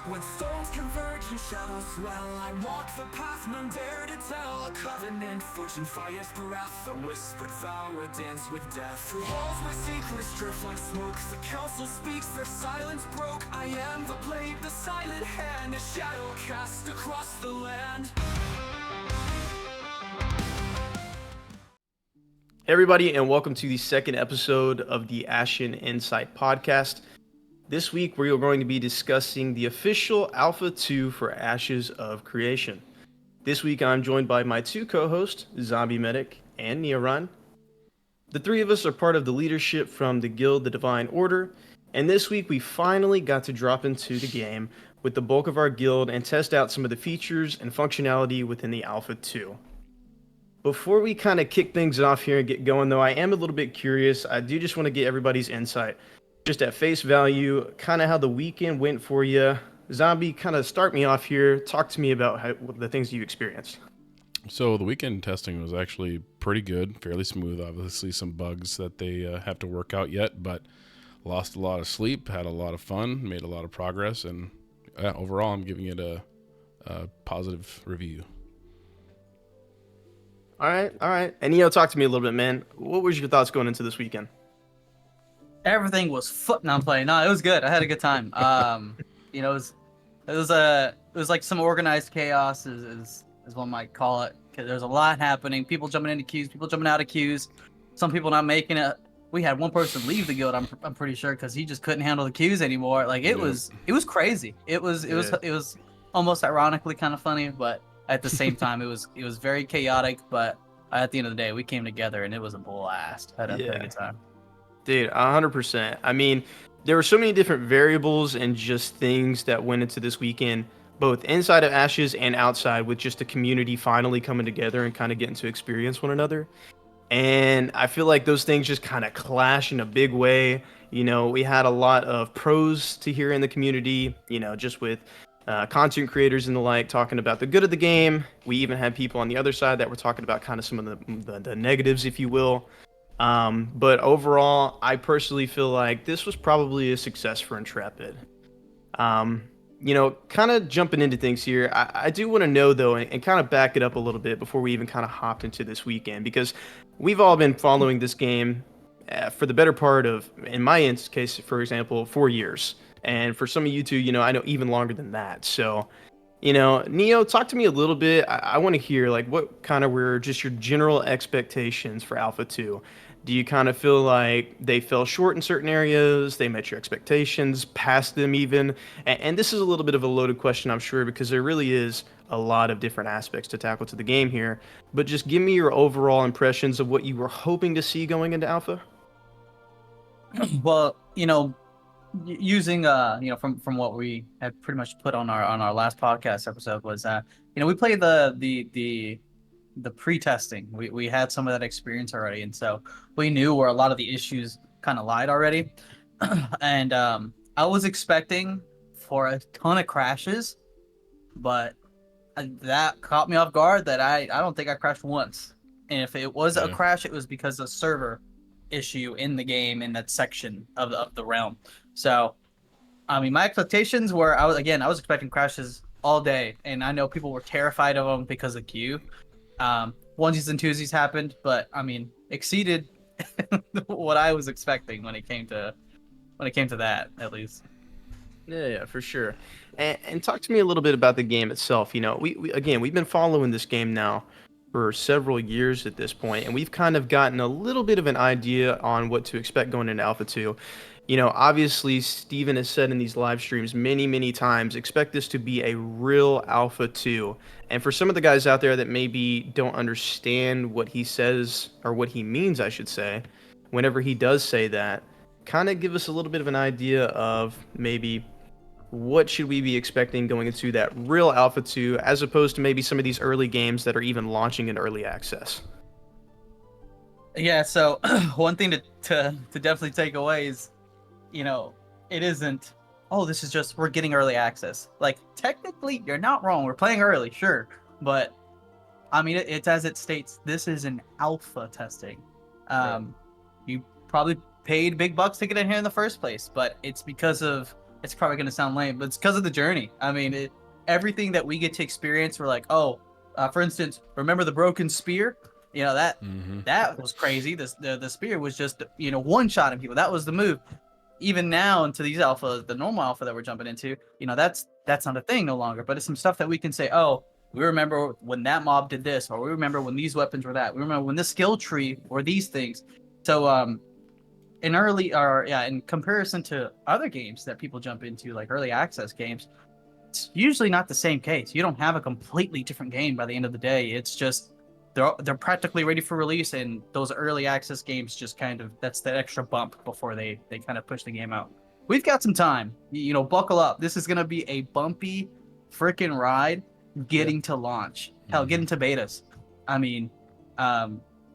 When souls converge and shadows swell, I walk the path none dare to tell. A covenant forged in fire's breath, a whispered vow, a dance with death. Through walls where secrets drift like smoke, the council speaks, their silence broke. I am the blade, the silent hand, a shadow cast across the land. Hey everybody, and welcome to the second episode of the Ashen Insight podcast. This week we are going to be discussing the official Alpha 2 for Ashes of Creation. This week I'm joined by my two co-hosts, Zombie Medic and Neorun. The three of us are part of the leadership from the guild, the Divine Order, and this week we finally got to drop into the game with the bulk of our guild and test out some of the features and functionality within the Alpha 2. Before we kind of kick things off here and get going, though, I am a little bit curious. I do just want to get everybody's insight, just at face value, kind of how the weekend went for you. Zombie, kind of start me off here. Talk to me about the things you experienced. So the weekend testing was actually pretty good, fairly smooth. Obviously, some bugs that they have to work out yet, but lost a lot of sleep, had a lot of fun, made a lot of progress, and overall, I'm giving it a positive review. All right. And talk to me a little bit, man. What was your thoughts going into this weekend? Everything was footing on play. No, it was good. I had a good time. It was like some organized chaos is one might call it. 'Cause there's a lot happening. People jumping into queues, people jumping out of queues. Some people not making it. We had one person leave the guild. I'm pretty sure because he just couldn't handle the queues anymore. Like it was crazy. It was almost ironically kind of funny, but at the same time it was very chaotic. But at the end of the day, we came together and it was a blast. Had a good time. Dude, 100%. I mean, there were so many different variables and just things that went into this weekend, both inside of Ashes and outside, with just the community finally coming together and kind of getting to experience one another. And I feel like those things just kind of clash in a big way. We had a lot of pros to hear in the community, just with content creators and the like talking about the good of the game. We even had people on the other side that were talking about kind of some of the negatives, if you will. But overall, I personally feel like this was probably a success for Intrepid. Kind of jumping into things here, I do want to know, though, and kind of back it up a little bit before we even kind of hopped into this weekend, because we've all been following this game for the better part of, in my case, for example, 4 years. And for some of you two, I know even longer than that. So, Neo, talk to me a little bit. I want to hear, like, what kind of were just your general expectations for Alpha 2? Do you kind of feel like they fell short in certain areas? They met your expectations, passed them even? And this is a little bit of a loaded question, I'm sure, because there really is a lot of different aspects to tackle to the game here. But just give me your overall impressions of what you were hoping to see going into Alpha. Well, using from what we had pretty much put on our last podcast episode was we played the pre-testing. We had some of that experience already, and so we knew where a lot of the issues kind of lied already. And I was expecting for a ton of crashes, but that caught me off guard. That I don't think I crashed once, and if it was a crash, it was because of server issue in the game in that section of the realm. So, I mean, my expectations were I was expecting crashes all day, and I know people were terrified of them because of queue. Onesies and twosies happened, but I mean, exceeded what I was expecting when it came to that, at least. Yeah, for sure. And talk to me a little bit about the game itself. We've been following this game now for several years at this point, and we've kind of gotten a little bit of an idea on what to expect going into Alpha 2. Obviously, Steven has said in these live streams many, many times, expect this to be a real Alpha 2. And for some of the guys out there that maybe don't understand what he says, or what he means, I should say, whenever he does say that, kind of give us a little bit of an idea of maybe what should we be expecting going into that real Alpha 2, as opposed to maybe some of these early games that are even launching in early access. Yeah, so one thing to definitely take away is, it isn't, oh, this is just, we're getting early access. Like, technically, you're not wrong. We're playing early, sure. But, I mean, it's as it states, this is an alpha testing. Right. You probably paid big bucks to get in here in the first place, but it's because of it's probably going to sound lame, but it's because of the journey. I mean, everything that we get to experience, we're like, oh, for instance, remember the broken spear? You know that Mm-hmm. that was crazy. The spear was just one shotting people. That was the move. Even now into these alpha, the normal alpha that we're jumping into, that's not a thing no longer. But it's some stuff that we can say, oh, we remember when that mob did this, or we remember when these weapons were that. We remember when this skill tree or these things. So in comparison to other games that people jump into, like early access games, it's usually not the same case. You don't have a completely different game by the end of the day. It's just they're practically ready for release, and those early access games just kind of that's that extra bump before they kind of push the game out. We've got some time. Buckle up. This is gonna be a bumpy freaking ride getting to launch. Hell, getting to betas. I mean,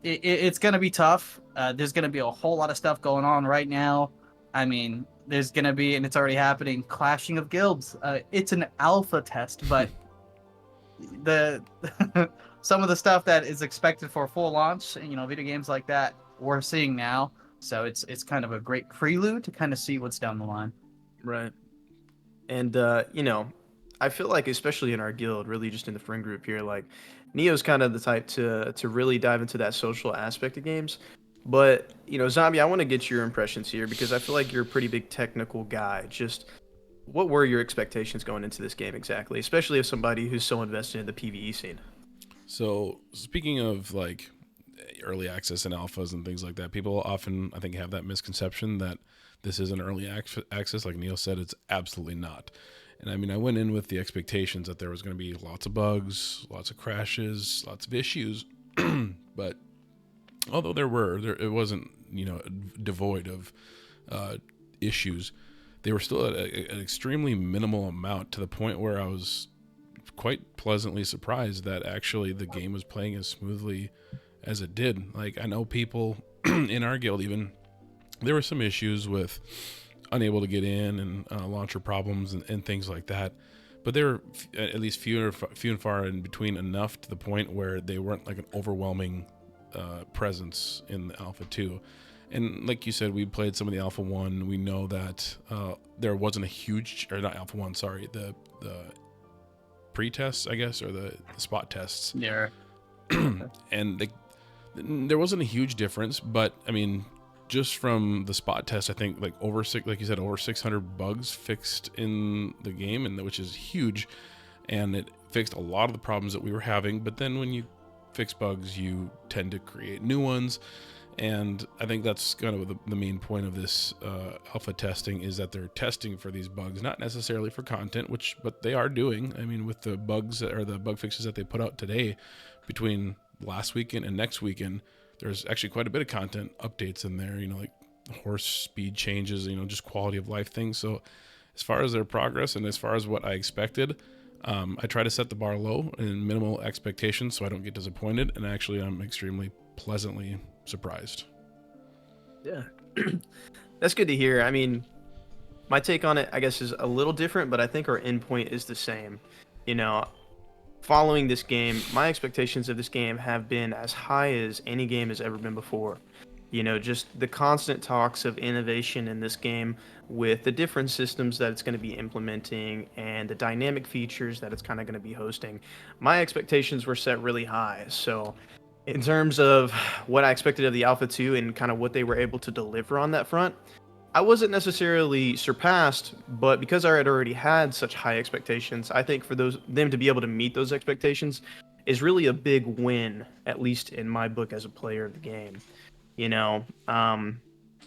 it's gonna be tough. There's gonna be a whole lot of stuff going on right now. I mean, there's gonna be, and it's already happening, clashing of guilds. It's an alpha test, but the some of the stuff that is expected for full launch, video games like that, we're seeing now. So it's kind of a great prelude to kind of see what's down the line. Right. And I feel like especially in our guild, really just in the friend group here, like Neo's kind of the type to really dive into that social aspect of games. But, Zombie, I want to get your impressions here because I feel like you're a pretty big technical guy. Just what were your expectations going into this game exactly, especially as somebody who's so invested in the PvE scene? So speaking of like early access and alphas and things like that, people often, I think, have that misconception that this is an early access. Like Neil said, it's absolutely not. And I mean, I went in with the expectations that there was going to be lots of bugs, lots of crashes, lots of issues. But although it wasn't, devoid of issues. They were still at an extremely minimal amount, to the point where I was quite pleasantly surprised that actually the game was playing as smoothly as it did. Like, I know people in our guild, even, there were some issues with unable to get in and launcher problems and things like that. But they were at least few and far in between, enough to the point where they weren't like an overwhelming presence in the Alpha 2. And like you said, we played some of the Alpha 1. We know that there wasn't a huge, or not Alpha 1, sorry, the pre-tests, I guess, or the spot tests. Yeah. And there wasn't a huge difference, but I mean, just from the spot test, I think like over 600 bugs fixed in the game, and which is huge, and it fixed a lot of the problems that we were having. But then when you fix bugs, you tend to create new ones, and I think that's kind of the main point of this alpha testing, is that they're testing for these bugs, not necessarily for content, but they are doing. I mean, with the bugs or the bug fixes that they put out today, between last weekend and next weekend, there's actually quite a bit of content updates in there, like horse speed changes, just quality of life things. So as far as their progress and as far as what I expected, I try to set the bar low and minimal expectations so I don't get disappointed. And actually, I'm extremely pleasantly surprised. Yeah. That's good to hear. I mean, my take on it, I guess, is a little different, but I think our endpoint is the same. Following this game, my expectations of this game have been as high as any game has ever been before. Just the constant talks of innovation in this game, with the different systems that it's going to be implementing and the dynamic features that it's kind of going to be hosting. My expectations were set really high. So in terms of what I expected of the Alpha 2 and kind of what they were able to deliver on that front, I wasn't necessarily surpassed, but because I had already had such high expectations, I think for them to be able to meet those expectations is really a big win, at least in my book as a player of the game.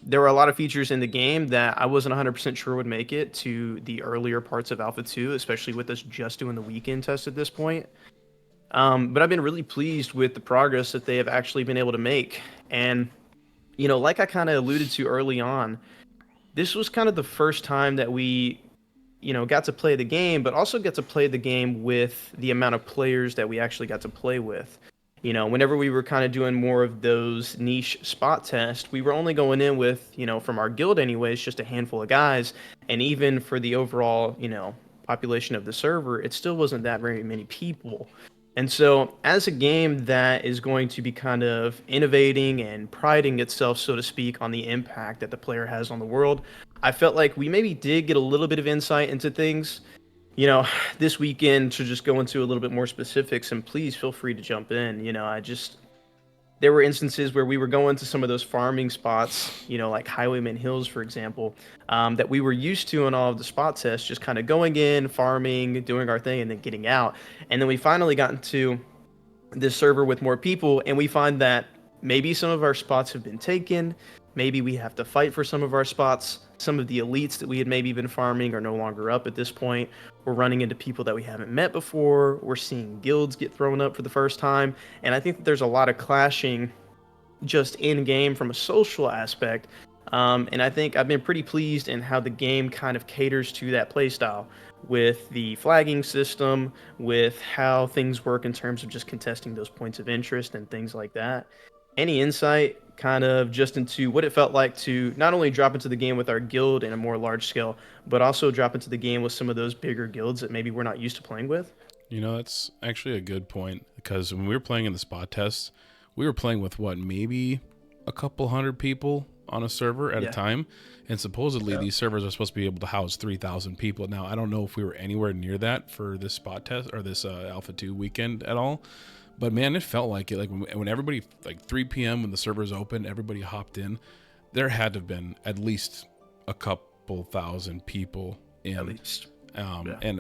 There were a lot of features in the game that I wasn't 100% sure would make it to the earlier parts of Alpha 2, especially with us just doing the weekend test at this point. But I've been really pleased with the progress that they have actually been able to make. And, like I kind of alluded to early on, this was kind of the first time that we, got to play the game, but also get to play the game with the amount of players that we actually got to play with. Whenever we were kind of doing more of those niche spot tests, we were only going in with, from our guild anyways, just a handful of guys. And even for the overall, population of the server, it still wasn't that very many people. And so as a game that is going to be kind of innovating and priding itself, so to speak, on the impact that the player has on the world, I felt like we maybe did get a little bit of insight into things, this weekend, to just go into a little bit more specifics, and please feel free to jump in. There were instances where we were going to some of those farming spots, like Highwayman Hills, for example, that we were used to in all of the spot tests, just kind of going in, farming, doing our thing, and then getting out. And then we finally got into this server with more people, and we find that maybe some of our spots have been taken. Maybe we have to fight for some of our spots. Some of the elites that we had maybe been farming are no longer up at this point. We're running into people that we haven't met before. We're seeing guilds get thrown up for the first time. And I think that there's a lot of clashing just in game from a social aspect. And I think I've been pretty pleased in how the game kind of caters to that playstyle with the flagging system, with how things work in terms of just contesting those points of interest and things like that. Any insight kind of just into what it felt like to not only drop into the game with our guild in a more large scale, but also drop into the game with some of those bigger guilds that maybe we're not used to playing with? That's actually a good point, because when we were playing in the spot tests, we were playing with maybe a couple hundred people on a server at a time, and supposedly these servers are supposed to be able to house 3,000 people. Now, I don't know if we were anywhere near that for this spot test or this Alpha 2 weekend at all, but man, it felt like it. Like when everybody, like 3 p.m. when the servers opened, everybody hopped in. There had to have been at least a couple thousand people in. At least. And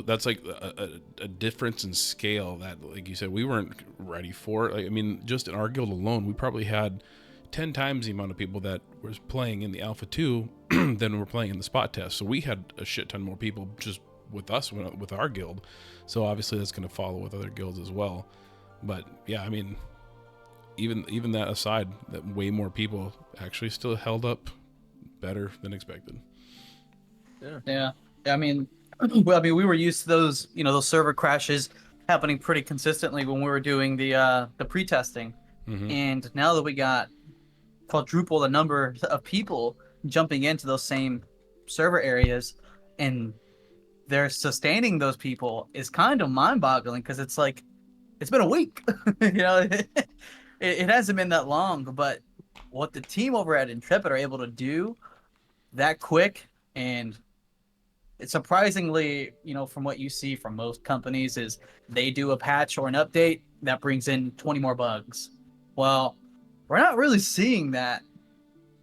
that's like a difference in scale that, like you said, we weren't ready for. Like, I mean, just in our guild alone, we probably had 10 times the amount of people that was playing in the Alpha 2 than were playing in the spot test. So we had a shit ton more people just with us, with our guild. So obviously that's going to follow with other guilds as well. But yeah, I mean, even that aside, that way more people actually still held up better than expected. Yeah. I mean, we were used to those, those server crashes happening pretty consistently when we were doing the pre-testing. Mm-hmm. And now that we got quadruple the number of people jumping into those same server areas, and they're sustaining those people, is kind of mind-boggling, because it's like, it's been a week. It hasn't been that long, but what the team over at Intrepid are able to do that quick, and it's surprisingly, from what you see from most companies, is they do a patch or an update that brings in 20 more bugs. Well, we're not really seeing that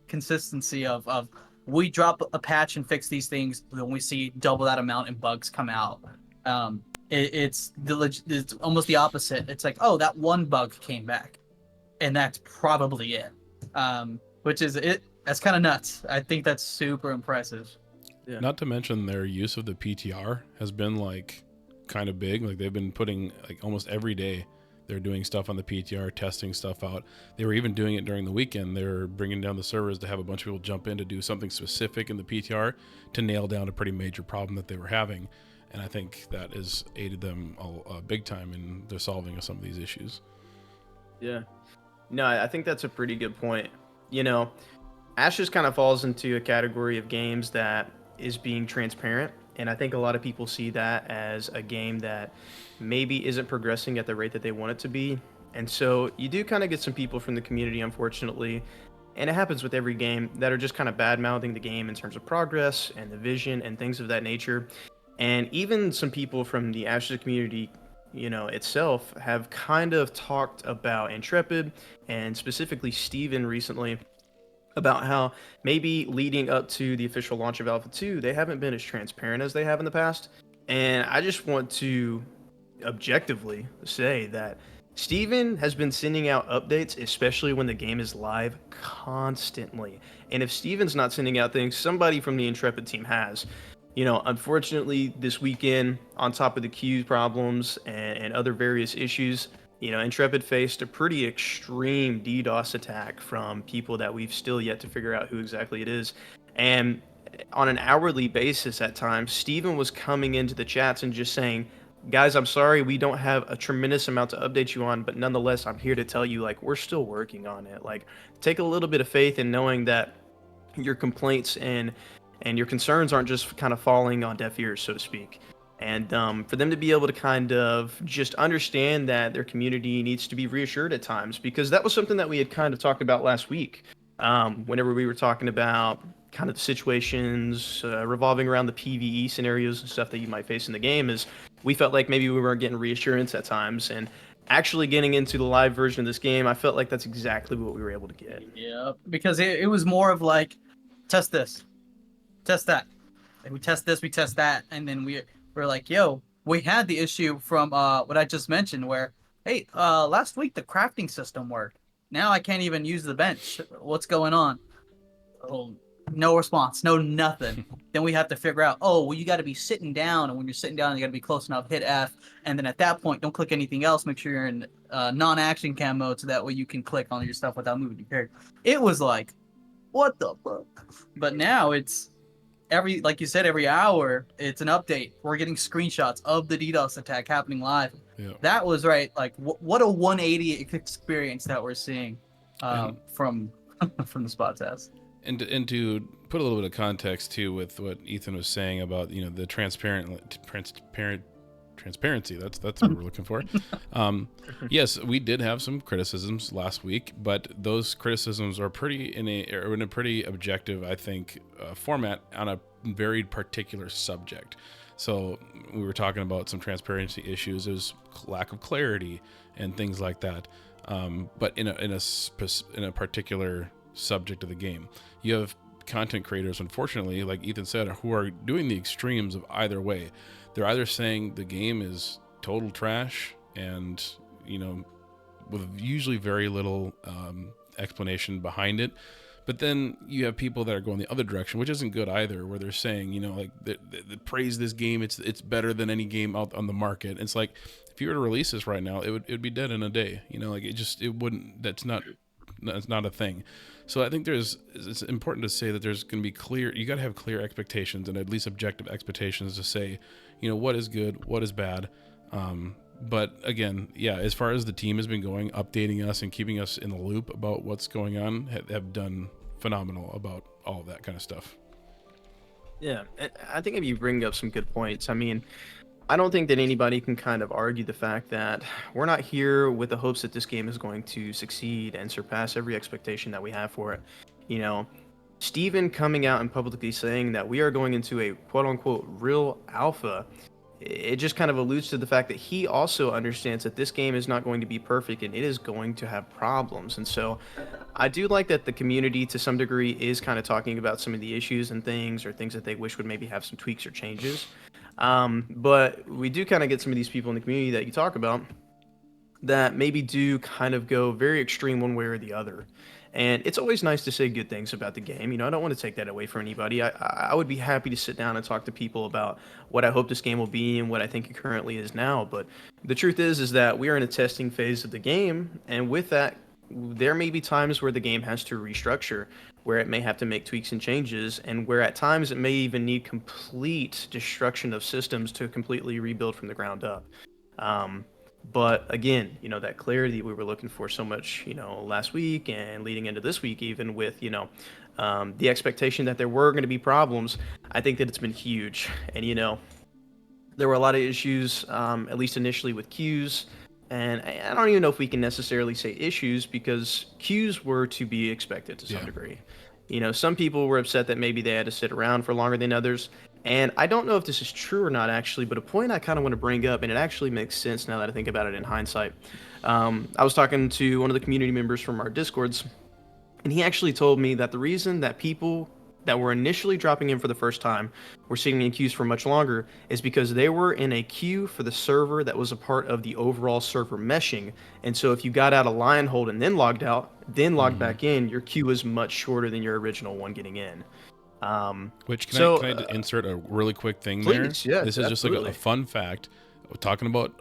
consistency of we drop a patch and fix these things, then we see double that amount and bugs come out. It's almost the opposite. It's like, oh, that one bug came back, and that's probably it. Which is it. That's kind of nuts. I think that's super impressive. Yeah. Not to mention their use of the PTR has been like kind of big. Like they've been putting, like, almost every day they're doing stuff on the PTR, testing stuff out. They were even doing it during the weekend. They were bringing down the servers to have a bunch of people jump in to do something specific in the PTR to nail down a pretty major problem that they were having. And I think that has aided them big time in the solving of some of these issues. Yeah. No, I think that's a pretty good point. Ashes kind of falls into a category of games that is being transparent, and I think a lot of people see that as a game that maybe isn't progressing at the rate that they want it to be. And so you do kind of get some people from the community, unfortunately, and it happens with every game, that are just kind of bad-mouthing the game in terms of progress and the vision and things of that nature. And even some people from the Ashes community, itself, have kind of talked about Intrepid, and specifically Steven recently, about how maybe leading up to the official launch of Alpha 2, they haven't been as transparent as they have in the past. And I just want to objectively say that Steven has been sending out updates, especially when the game is live, constantly. And if Steven's not sending out things, somebody from the Intrepid team has. Unfortunately, this weekend, on top of the queue problems and other various issues, Intrepid faced a pretty extreme DDoS attack from people that we've still yet to figure out who exactly it is. And on an hourly basis at times, Steven was coming into the chats and just saying, guys, I'm sorry, we don't have a tremendous amount to update you on, but nonetheless, I'm here to tell you, like, we're still working on it. Like, take a little bit of faith in knowing that your complaints and your concerns aren't just kind of falling on deaf ears, so to speak. And for them to be able to kind of just understand that their community needs to be reassured at times, because that was something that we had kind of talked about last week. Whenever we were talking about kind of the situations revolving around the PvE scenarios and stuff that you might face in the game is we felt like maybe we weren't getting reassurance at times. And actually getting into the live version of this game, I felt like that's exactly what we were able to get. Yeah, because it was more of like, test this, test that. And we test this, we test that, and then we're like, yo, we had the issue from what I just mentioned where, hey, last week the crafting system worked. Now I can't even use the bench. What's going on? Oh, no response, no nothing. Then we have to figure out, oh, well, you got to be sitting down, and when you're sitting down, you got to be close enough. Hit F, and then at that point, don't click anything else. Make sure you're in non-action cam mode, so that way you can click on your stuff without moving your character. It was like, what the fuck? But now it's like you said, every hour it's an update. We're getting screenshots of the DDoS attack happening live. Yeah. That was right. Like, what a 180 experience that we're seeing from the spot test. And to put a little bit of context too with what Ethan was saying about the transparency. That's what we're looking for. Yes, we did have some criticisms last week, but those criticisms are in a pretty objective, I think, format on a very particular subject. So we were talking about some transparency issues. There's lack of clarity and things like that. But in a particular subject of the game, you have content creators, unfortunately, like Ethan said, who are doing the extremes of either way. They're either saying the game is total trash and, with usually very little explanation behind it. But then you have people that are going the other direction, which isn't good either, where they're saying, they praise this game. It's better than any game out on the market. It's like, if you were to release this right now, it would be dead in a day. It wouldn't, that's not a thing. So I think it's important to say that there's going to be you got to have clear expectations and at least objective expectations to say, what is good, what is bad. But again, yeah, as far as the team has been going, updating us and keeping us in the loop about what's going on, have done phenomenal about all of that kind of stuff. Yeah, I think if you bring up some good points, I mean, I don't think that anybody can kind of argue the fact that we're not here with the hopes that this game is going to succeed and surpass every expectation that we have for it. Steven coming out and publicly saying that we are going into a quote-unquote real alpha, it just kind of alludes to the fact that he also understands that this game is not going to be perfect and it is going to have problems. And so I do like that the community to some degree is kind of talking about some of the issues and things or things that they wish would maybe have some tweaks or changes. But we do kind of get some of these people in the community that you talk about that maybe do kind of go very extreme one way or the other. And it's always nice to say good things about the game. I don't want to take that away from anybody. I would be happy to sit down and talk to people about what I hope this game will be and what I think it currently is now. But the truth is that we are in a testing phase of the game. And with that, there may be times where the game has to restructure, where it may have to make tweaks and changes, and where at times it may even need complete destruction of systems to completely rebuild from the ground up. But again, that clarity we were looking for so much, last week and leading into this week, even with, the expectation that there were going to be problems, I think that it's been huge. And, there were a lot of issues, at least initially with queues. And I don't even know if we can necessarily say issues because queues were to be expected to some degree. Some people were upset that maybe they had to sit around for longer than others. And I don't know if this is true or not, actually, but a point I kind of want to bring up, and it actually makes sense now that I think about it in hindsight. I was talking to one of the community members from our Discords, and he actually told me that the reason that people that were initially dropping in for the first time were sitting in queues for much longer is because they were in a queue for the server that was a part of the overall server meshing. And so if you got out of line hold and then logged out, then logged back in, your queue was much shorter than your original one getting in. Which can I insert a really quick thing there? Please, yes, this is just like absolutely. a fun fact. We're talking about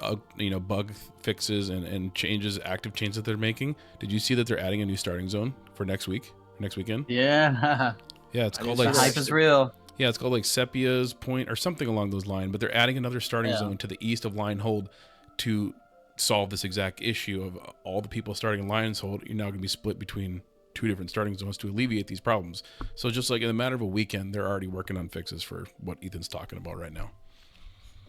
bug fixes and changes, active changes that they're making. Did you see that they're adding a new starting zone for next weekend? Yeah. Yeah, it's called The like hype is real. Yeah, it's called like Sepia's Point or something along those lines. But they're adding another starting zone to the east of Lion Hold to solve this exact issue of all the people starting in Lion's Hold. You're now going to be split between two different starting zones to alleviate these problems. So just like in a matter of a weekend, they're already working on fixes for what Ethan's talking about right now.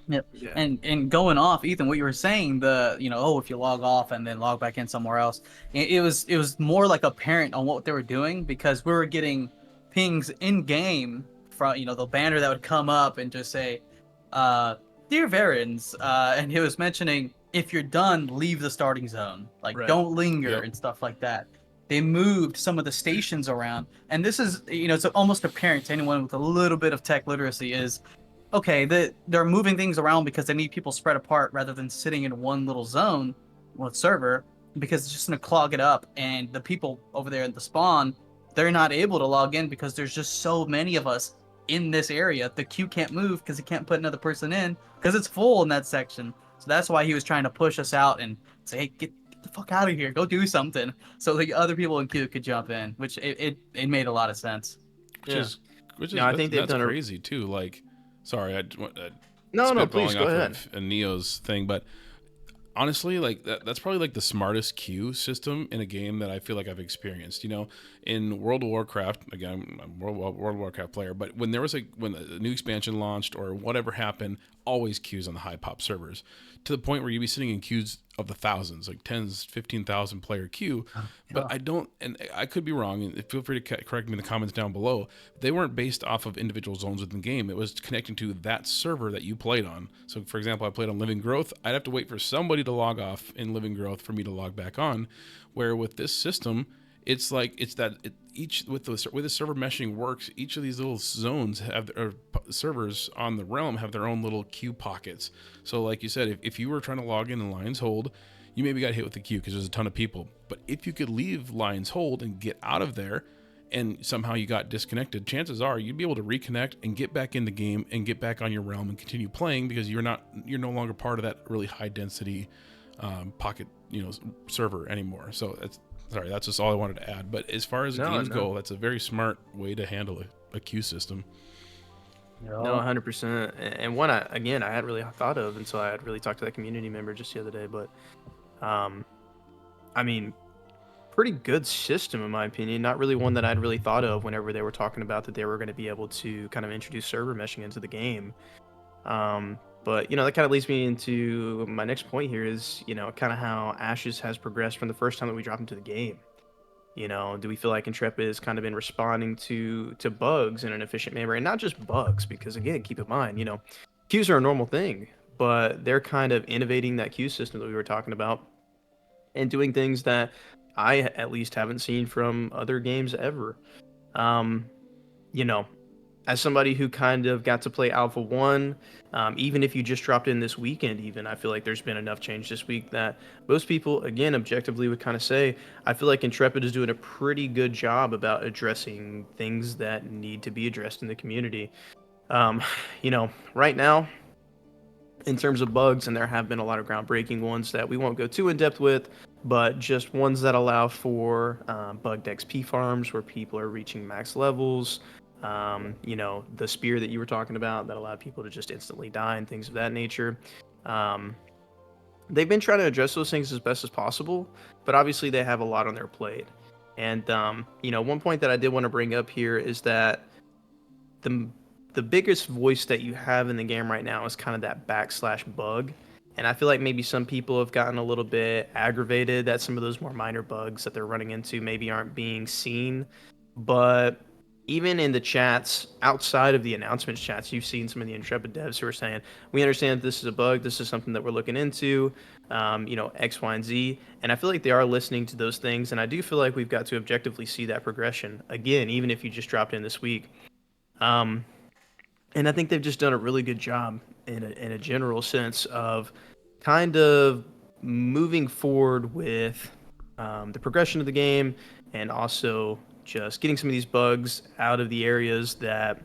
Yep. Yeah. And going off, Ethan, what you were saying, if you log off and then log back in somewhere else, it was more like apparent on what they were doing because we were getting pings in game from the banner that would come up and just say, "Dear Varens," and he was mentioning if you're done, leave the starting zone. Like, Right. don't linger Yep. and stuff like that. They moved some of the stations around, and this is it's almost apparent to anyone with a little bit of tech literacy is okay, they're moving things around because they need people spread apart rather than sitting in one little zone with server because it's just going to clog it up. And the people over there at the spawn, they're not able to log in because there's just so many of us in this area. The queue can't move because it can't put another person in because it's full in that section. So that's why he was trying to push us out and say, hey, get the fuck out of here. Go do something. So the other people in queue could jump in, which it made a lot of sense. Which Yeah. is No, I think they've that's done crazy too. Like, sorry, No, please spitballing go off ahead. of a Neo's thing, but honestly, like that's probably like the smartest queue system in a game that I feel like I've experienced. In World of Warcraft, again, I'm a World of Warcraft player, but when there was when a new expansion launched or whatever happened, always queues on the high pop servers, to the point where you'd be sitting in queues of the thousands, like 10s, 15,000 player queue. But I don't, and I could be wrong, and feel free to correct me in the comments down below. They weren't based off of individual zones within the game. It was connecting to that server that you played on. So, for example, I played on Living Growth. I'd have to wait for somebody to log off in Living Growth for me to log back on. Where with this system, it's like each with the server meshing works. Each of these little zones or servers on the realm have their own little queue pockets. So, like you said, if you were trying to log in Lion's Hold, you maybe got hit with the queue because there's a ton of people. But if you could leave Lion's Hold and get out of there, and somehow you got disconnected, chances are you'd be able to reconnect and get back in the game and get back on your realm and continue playing because you're no longer part of that really high density pocket server anymore. So that's just all I wanted to add. But as far as games go, that's a very smart way to handle a queue system. No, 100%. And one I hadn't really thought of until I had really talked to that community member just the other day. But, I mean, pretty good system in my opinion. Not really one that I'd really thought of whenever they were talking about that they were going to be able to kind of introduce server meshing into the game. But that kind of leads me into my next point here is kind of how Ashes has progressed from the first time that we dropped into the game. Do we feel like Intrepid has kind of been responding to bugs in an efficient manner, and not just bugs, because again, keep in mind, queues are a normal thing, but they're kind of innovating that queue system that we were talking about and doing things that I at least haven't seen from other games ever. You know, as somebody who kind of got to play Alpha 1, even if you just dropped in this weekend, even, I feel like there's been enough change this week that most people, again, objectively would kind of say, I feel like Intrepid is doing a pretty good job about addressing things that need to be addressed in the community. Right now, in terms of bugs, and there have been a lot of groundbreaking ones that we won't go too in depth with, but just ones that allow for bugged XP farms where people are reaching max levels. The spear that you were talking about that allowed people to just instantly die and things of that nature. They've been trying to address those things as best as possible, but obviously they have a lot on their plate. And, one point that I did want to bring up here is that the biggest voice that you have in the game right now is kind of that /bug. And I feel like maybe some people have gotten a little bit aggravated that some of those more minor bugs that they're running into maybe aren't being seen. But even in the chats, outside of the announcements chats, you've seen some of the Intrepid devs who are saying, we understand that this is a bug, this is something that we're looking into, X, Y, and Z. And I feel like they are listening to those things. And I do feel like we've got to objectively see that progression. Again, even if you just dropped in this week. And I think they've just done a really good job in a general sense of kind of moving forward with the progression of the game and also just getting some of these bugs out of the areas that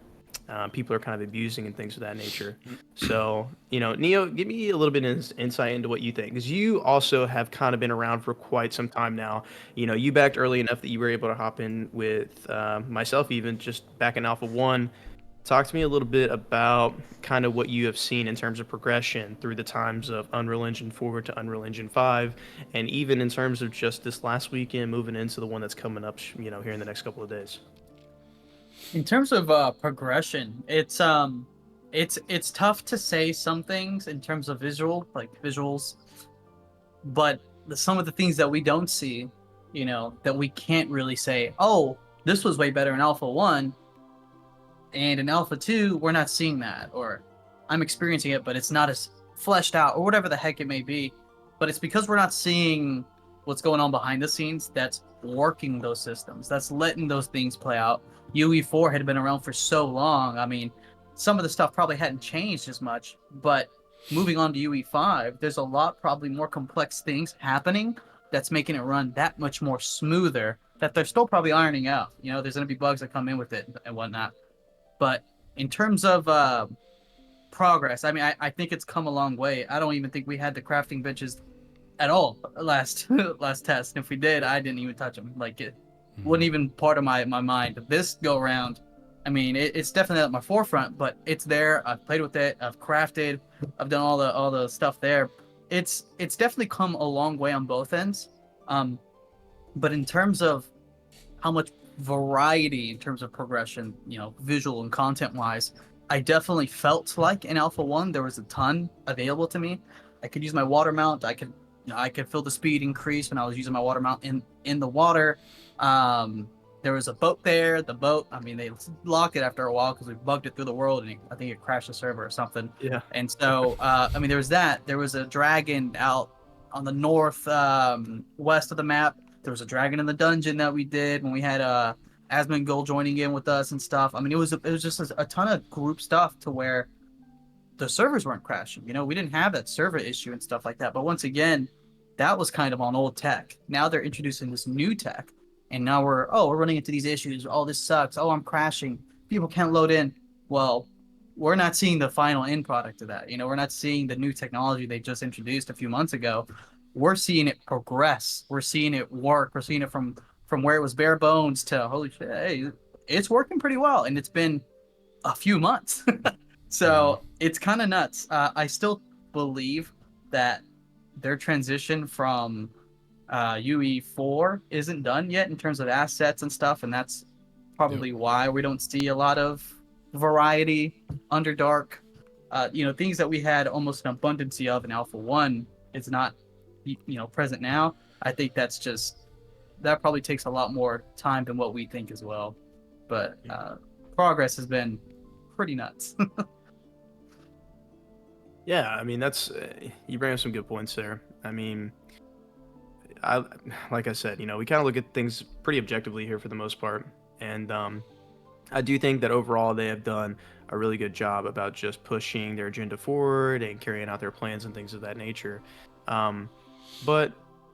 people are kind of abusing and things of that nature. So, Neo, give me a little bit of insight into what you think, because you also have kind of been around for quite some time now. You backed early enough that you were able to hop in with myself, even just back in Alpha 1. Talk to me a little bit about kind of what you have seen in terms of progression through the times of Unreal Engine 4 to Unreal Engine 5, and even in terms of just this last weekend moving into the one that's coming up, here in the next couple of days. In terms of progression, it's tough to say some things in terms of visuals, but some of the things that we don't see, that we can't really say, oh, this was way better in Alpha 1, and in Alpha 2, we're not seeing that. Or I'm experiencing it, but it's not as fleshed out, or whatever the heck it may be. But it's because we're not seeing what's going on behind the scenes that's working those systems, that's letting those things play out. UE4 had been around for so long. I mean, some of the stuff probably hadn't changed as much, but moving on to UE5, there's a lot probably more complex things happening that's making it run that much more smoother that they're still probably ironing out. You know, there's going to be bugs that come in with it and whatnot. But in terms of progress, I mean, I think it's come a long way. I don't even think we had the crafting benches at all last last test. And if we did, I didn't even touch them. Like, it wasn't even part of my mind. This go around, I mean, it's definitely at my forefront, but it's there. I've played with it. I've crafted. I've done all the stuff there. It's definitely come a long way on both ends. But in terms of how much variety in terms of progression, you know, visual and content wise, I definitely felt like in Alpha 1 there was a ton available to me. I could use my water mount. I could feel the speed increase when I was using my water mount in the water. There was a boat there. The boat, I mean, they locked it after a while because we bugged it through the world, and I think it crashed the server or something. Yeah. And so, I mean, there was that. There was a dragon out on the north west of the map. There was a dragon in the dungeon that we did when we had Asmongold joining in with us and stuff. I mean, it was just a ton of group stuff to where the servers weren't crashing. You know, we didn't have that server issue and stuff like that. But once again, that was kind of on old tech. Now they're introducing this new tech, and now we're running into these issues. Oh, this sucks. Oh, I'm crashing. People can't load in. Well, we're not seeing the final end product of that. You know, we're not seeing the new technology they just introduced a few months ago. We're seeing it progress. We're seeing it work. We're seeing it from where it was bare bones to holy shit, hey, it's working pretty well, and it's been a few months. So it's kind of nuts. I still believe that their transition from UE4 isn't done yet in terms of assets and stuff, and that's probably why we don't see a lot of variety, Underdark. You know, things that we had almost an abundance of in Alpha 1 is not, you know, present now. I think that's just, that probably takes a lot more time than what we think as well. But progress has been pretty nuts. Yeah, I mean, that's you bring up some good points there. I mean, like I said, you know, we kind of look at things pretty objectively here for the most part, and I do think that overall they have done a really good job about just pushing their agenda forward and carrying out their plans and things of that nature. But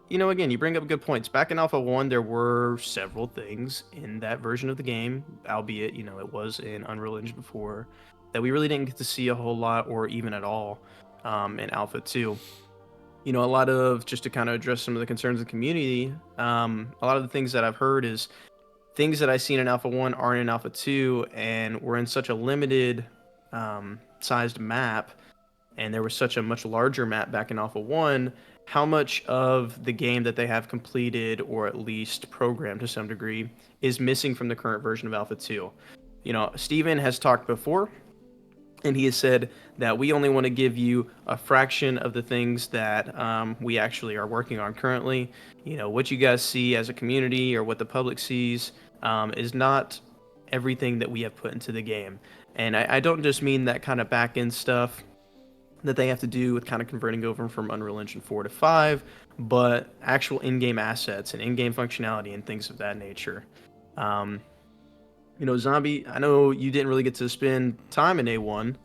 you know, again, you bring up good points. Back in Alpha 1, there were several things in that version of the game, albeit, you know, it was in Unreal Engine before, that we really didn't get to see a whole lot or even at all in Alpha 2. You know, a lot of, just to kind of address some of the concerns of the community, a lot of the things that I've heard is things that I've seen in Alpha 1 aren't in Alpha 2, and we're in such a limited sized map, and there was such a much larger map back in Alpha 1, how much of the game that they have completed or at least programmed to some degree is missing from the current version of Alpha 2. You know, Steven has talked before, and he has said that we only want to give you a fraction of the things that we actually are working on currently. You know, what you guys see as a community or what the public sees is not everything that we have put into the game. And I don't just mean that kind of back-end stuff that they have to do with kind of converting over from Unreal Engine 4 to 5, but actual in-game assets and in-game functionality and things of that nature. You know, Zombie, I know you didn't really get to spend time in A1,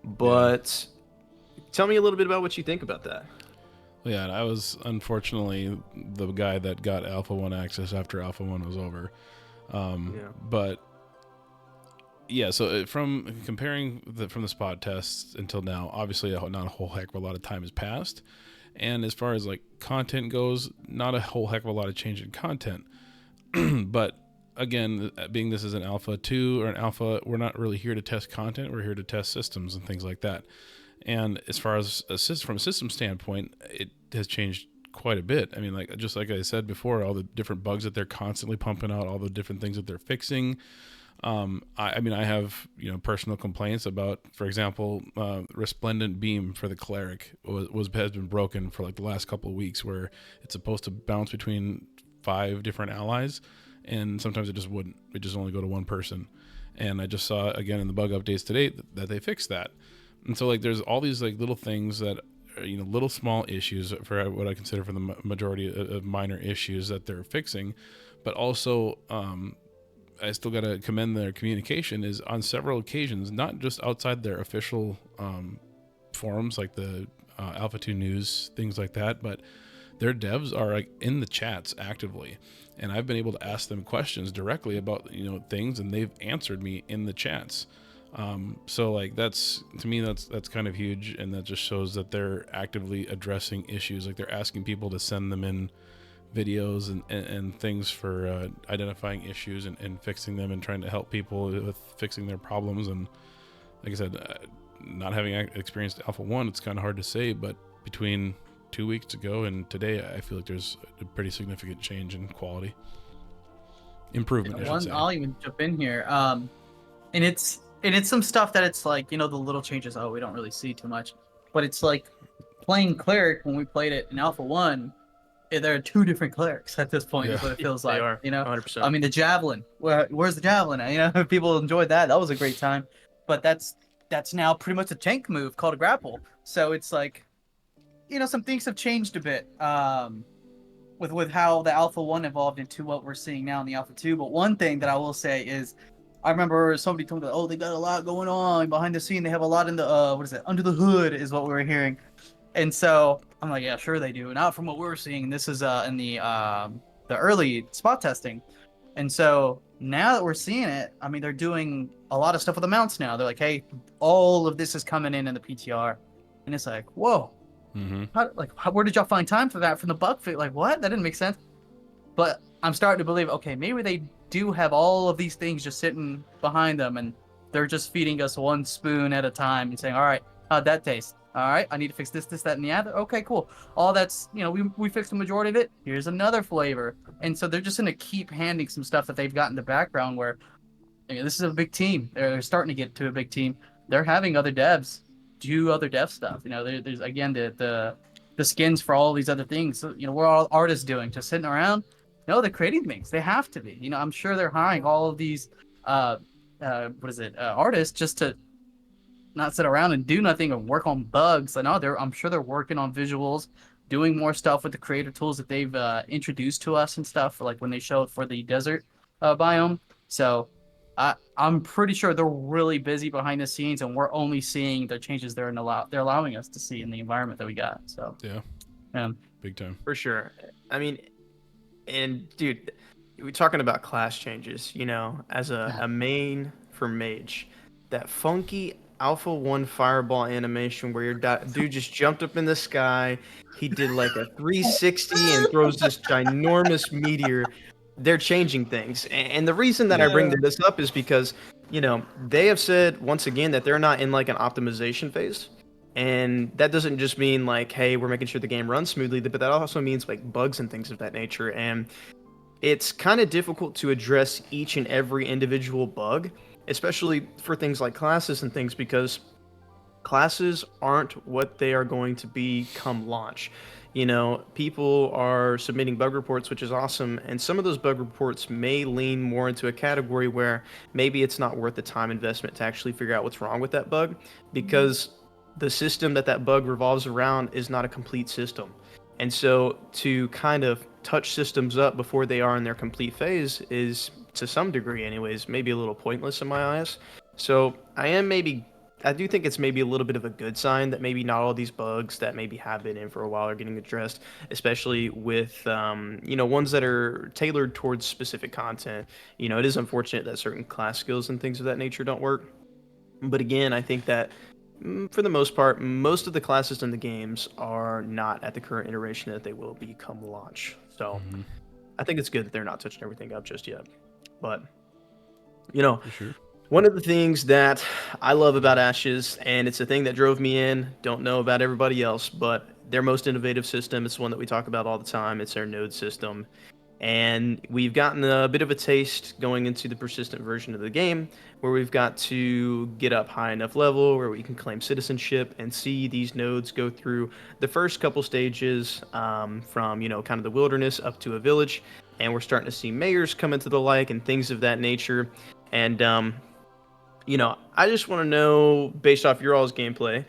but tell me a little bit about what you think about that. Yeah, I was unfortunately the guy that got Alpha 1 access after Alpha 1 was over. But yeah, so from comparing from the spot tests until now, obviously not a whole heck of a lot of time has passed. And as far as like content goes, not a whole heck of a lot of change in content. But again, being this is an Alpha 2 or an Alpha, we're not really here to test content. We're here to test systems and things like that. And as far as from a system standpoint, it has changed quite a bit. I mean, like just like I said before, all the different bugs that they're constantly pumping out, all the different things that they're fixing. I mean, I have, you know, personal complaints about, for example, resplendent beam for the cleric has been broken for like the last couple of weeks, where it's supposed to bounce between 5 different allies, and sometimes it just wouldn't. It just only go to one person. And I just saw again in the bug updates today that they fixed that. And so like there's all these like little things that are, little small issues for what I consider for the majority of minor issues that they're fixing, but also I still got to commend their communication is on several occasions, not just outside their official forums like the Alpha 2 News, things like that, but their devs are like in the chats actively, and I've been able to ask them questions directly about things, and they've answered me in the chats. So like that's, to me, that's kind of huge, and that just shows that they're actively addressing issues. Like they're asking people to send them in videos and things for identifying issues and fixing them and trying to help people with fixing their problems. And like I said, not having experienced Alpha 1, it's kind of hard to say, but between 2 weeks ago and today, I feel like there's a pretty significant change in quality. Improvement, I should say. I'll even jump in here. And it's some stuff that it's like, the little changes, we don't really see too much. But it's like playing Cleric when we played it in Alpha 1, there are two different clerics at this point, is what it feels like. They are, 100%. I mean, the Javelin. Where's the Javelin? People enjoyed that. That was a great time. But that's now pretty much a tank move called a grapple. So it's like, some things have changed a bit with how the Alpha 1 evolved into what we're seeing now in the Alpha 2. But one thing that I will say is, I remember somebody told me, they got a lot going on behind the scene. They have a lot in the, under the hood is what we were hearing. And so I'm like, yeah, sure they do. Not from what we're seeing. This is in the early spot testing. And so now that we're seeing it, I mean, they're doing a lot of stuff with the mounts now. They're like, hey, all of this is coming in the PTR. And it's like, whoa. Mm-hmm. Where did y'all find time for that from the bug fit? Like, what? That didn't make sense. But I'm starting to believe, okay, maybe they do have all of these things just sitting behind them, and they're just feeding us one spoon at a time and saying, all right, how'd that taste? All right, I need to fix this, that, and the other. Okay, cool. All that's, we fixed the majority of it. Here's another flavor. And so they're just going to keep handing some stuff that they've got in the background where this is a big team. They're starting to get to a big team. They're having other devs do other dev stuff. There's again the skins for all these other things. So, we're all artists doing, just sitting around. No, they're creating things. They have to be. I'm sure they're hiring all of these artists just to not sit around and do nothing or work on bugs. I'm sure they're working on visuals, doing more stuff with the creator tools that they've introduced to us and stuff, like when they showed for the desert biome. So I'm pretty sure they're really busy behind the scenes, and we're only seeing the changes they're allowing us to see in the environment that we got. So yeah, big time for sure. I mean, and dude, we're talking about class changes. As a main for mage, that funky Alpha 1 fireball animation where your dude just jumped up in the sky. He did like a 360 and throws this ginormous meteor. They're changing things. And the reason that I bring this up is because, they have said once again that they're not in like an optimization phase. And that doesn't just mean like, hey, we're making sure the game runs smoothly, but that also means like bugs and things of that nature. And it's kind of difficult to address each and every individual bug, especially for things like classes and things, because classes aren't what they are going to be come launch. People are submitting bug reports, which is awesome, and some of those bug reports may lean more into a category where maybe it's not worth the time investment to actually figure out what's wrong with that bug, because the system that bug revolves around is not a complete system. And so to kind of touch systems up before they are in their complete phase is, to some degree anyways, maybe a little pointless in my eyes. So I do think it's maybe a little bit of a good sign that maybe not all these bugs that maybe have been in for a while are getting addressed, especially with, ones that are tailored towards specific content. It is unfortunate that certain class skills and things of that nature don't work. But again, I think that for the most part, most of the classes in the games are not at the current iteration that they will be come launch. So I think it's good that they're not touching everything up just yet. But, For sure. One of the things that I love about Ashes, and it's a thing that drove me in, don't know about everybody else, but their most innovative system, it's one that we talk about all the time, it's their node system. And we've gotten a bit of a taste going into the persistent version of the game, where we've got to get up high enough level where we can claim citizenship and see these nodes go through the first couple stages from, kind of the wilderness up to a village. and we're starting to see mayors come into the like and things of that nature. And I just want to know, based off your all's gameplay,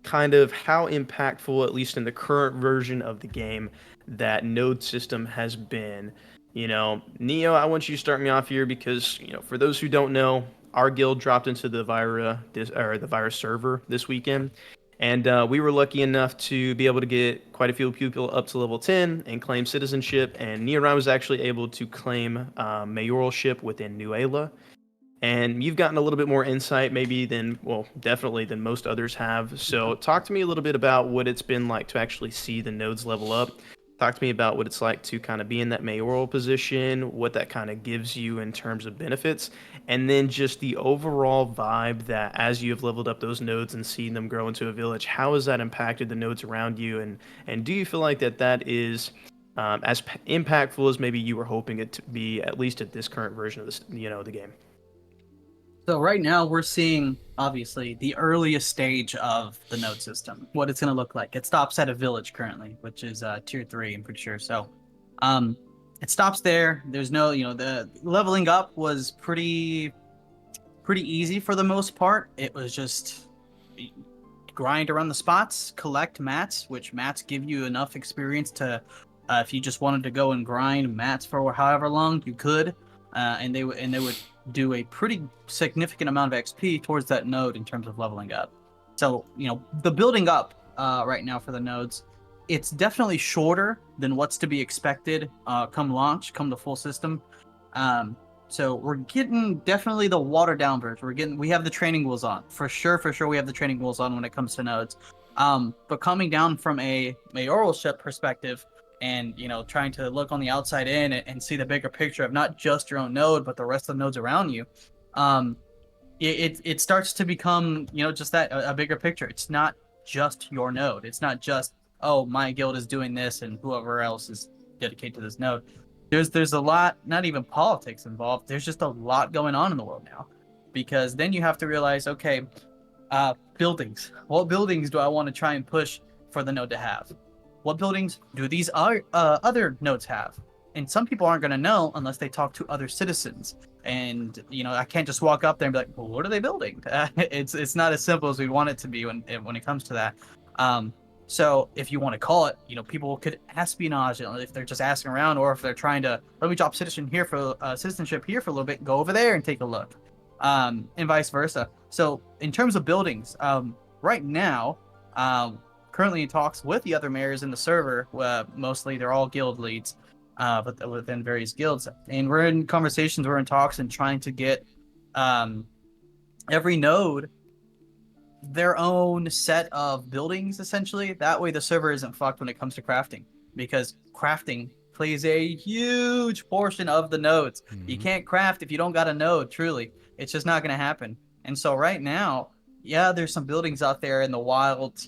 kind of how impactful, at least in the current version of the game, that node system has been. Neo, I want you to start me off here because, for those who don't know, our guild dropped into the the virus server this weekend, and we were lucky enough to be able to get quite a few people up to level 10 and claim citizenship. And Neo and I was actually able to claim mayoralship within New Ayla. And you've gotten a little bit more insight, maybe than, well, definitely than most others have. So, talk to me a little bit about what it's been like to actually see the nodes level up. Talk to me about what it's like to kind of be in that mayoral position, what that kind of gives you in terms of benefits, and then just the overall vibe that as you have leveled up those nodes and seen them grow into a village, how has that impacted the nodes around you? And do you feel like that is as impactful as maybe you were hoping it to be, at least at this current version of this, the game? So right now we're seeing obviously the earliest stage of the node system, what it's going to look like. It stops at a village currently, which is tier 3, I'm pretty sure. So it stops there. There's no, the leveling up was pretty easy for the most part. It was just grind around the spots, collect mats, which mats give you enough experience to, if you just wanted to go and grind mats for however long, you could, and they would do a pretty significant amount of XP towards that node in terms of leveling up. So, the building up right now for the nodes, it's definitely shorter than what's to be expected come launch, come the full system. So we're getting definitely the watered down version. We have the training wheels on. For sure we have the training wheels on when it comes to nodes. But coming down from a mayoralship perspective, and trying to look on the outside in and see the bigger picture of not just your own node but the rest of the nodes around you, it starts to become just that, a bigger picture. It's not just your node. It's not just, oh, my guild is doing this and whoever else is dedicated to this node. There's a lot, not even politics involved. There's just a lot going on in the world now, because then you have to realize, okay, buildings. What buildings do I want to try and push for the node to have? What buildings do these other nodes have? And some people aren't going to know unless they talk to other citizens. And I can't just walk up there and be like, well, what are they building? It's not as simple as we want it to be when it comes to that. So if you want to call it, people could espionage if they're just asking around, or if they're trying to, let me drop citizenship here for a little bit, go over there and take a look, and vice versa. So in terms of buildings, right now, currently in talks with the other mayors in the server. Mostly they're all guild leads, but within various guilds, and we're in conversations, we're in talks, and trying to get every node their own set of buildings, essentially. That way the server isn't fucked when it comes to crafting, because crafting plays a huge portion of the nodes. Mm-hmm. You can't craft if you don't got a node, truly. It's just not going to happen. And so right now, yeah, there's some buildings out there in the wild,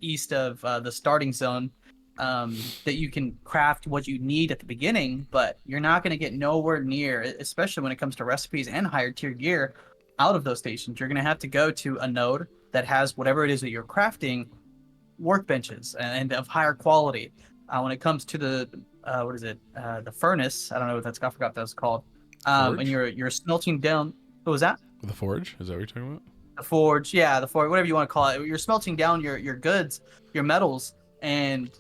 east of the starting zone, that you can craft what you need at the beginning, but you're not going to get nowhere near, especially when it comes to recipes and higher tier gear, out of those stations. You're going to have to go to a node that has whatever it is that you're crafting, workbenches, and of higher quality. When it comes to the the furnace, I don't know what that's, I forgot what that's called. And you're smelting down. What was that? The forge? Is that what you're talking about? The forge, yeah, the forge, whatever you want to call it. You're smelting down your goods, your metals, and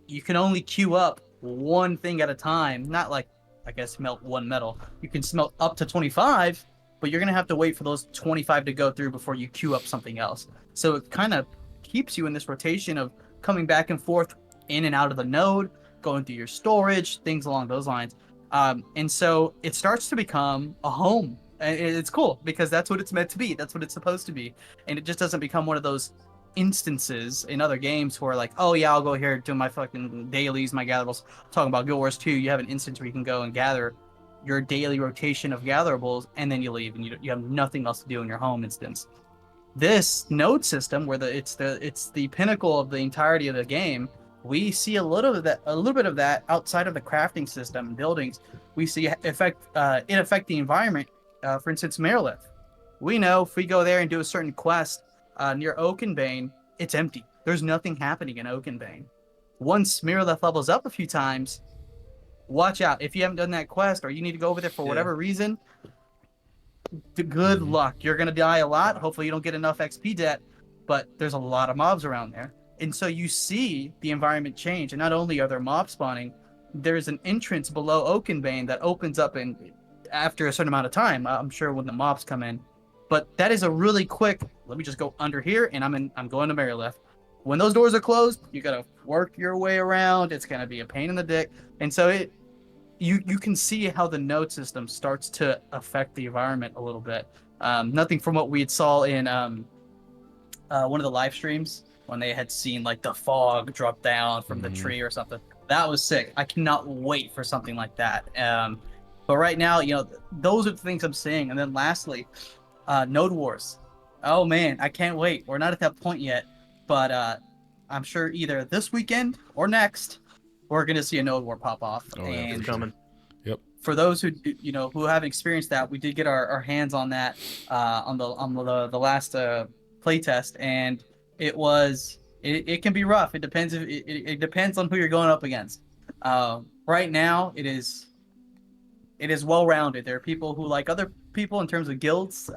you can only queue up one thing at a time. Not like, I guess, smelt one metal. You can smelt up to 25, but you're going to have to wait for those 25 to go through before you queue up something else. So it kind of keeps you in this rotation of coming back and forth in and out of the node, going through your storage, things along those lines. And so it starts to become a home. And it's cool because that's what it's meant to be. That's what it's supposed to be. And it just doesn't become one of those instances in other games where, like, oh yeah, I'll go here do my fucking dailies, my gatherables. Talking about Guild Wars 2, you have an instance where you can go and gather your daily rotation of gatherables, and then you leave, and you have nothing else to do in your home instance. This node system, where it's the pinnacle of the entirety of the game, we see a little bit of that outside of the crafting system and buildings. We see it affect the environment. For instance, Marilith. We know if we go there and do a certain quest near Oakenbane, it's empty. There's nothing happening in Oakenbane. Once Marilith levels up a few times, watch out. If you haven't done that quest or you need to go over there for Yeah. whatever reason, good luck. You're gonna die a lot. Hopefully you don't get enough XP debt, but there's a lot of mobs around there. And so you see the environment change. And not only are there mobs spawning, there's an entrance below Oakenbane that opens up after a certain amount of time. I'm sure when the mobs come in. But that is a really quick, let me just go under here and I'm going to Marylift. When those doors are closed, you gotta work your way around. It's gonna be a pain in the dick. And so you can see how the node system starts to affect the environment a little bit. Nothing from what we had saw in one of the live streams when they had seen like the fog drop down from the tree or something. That was sick. I cannot wait for something like that. But right now, those are the things I'm seeing. And then lastly, Node Wars. Oh man, I can't wait. We're not at that point yet, but I'm sure either this weekend or next, we're gonna see a Node War pop off. Oh, yeah, And for sure. Coming. Yep. for those who who haven't experienced that, we did get our hands on that on the last playtest, and it can be rough. It depends it depends on who you're going up against. Right now, it is well rounded. There are people who like other people in terms of guilds,